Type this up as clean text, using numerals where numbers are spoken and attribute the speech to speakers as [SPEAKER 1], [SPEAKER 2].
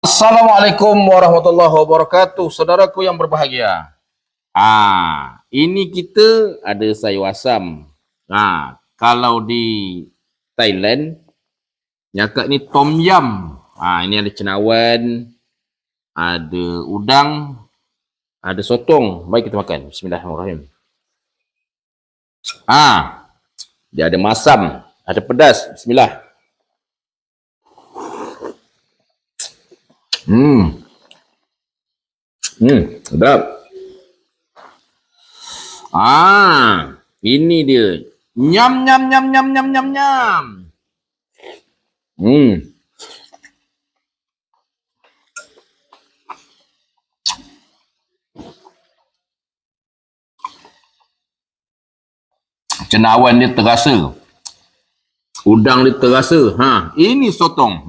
[SPEAKER 1] Assalamualaikum warahmatullahi wabarakatuh, saudaraku yang berbahagia. Ini kita ada sayur asam. Kalau di Thailand, nyakak ni tom yum. Ini ada cendawan, ada udang, ada sotong. Baik, kita makan. Bismillahirrahmanirrahim. Dia ada masam, ada pedas. Bismillah. Sedap. Ini dia. Nyam nyam nyam nyam nyam nyam nyam. Cendawan dia terasa. Udang dia terasa. Ini sotong.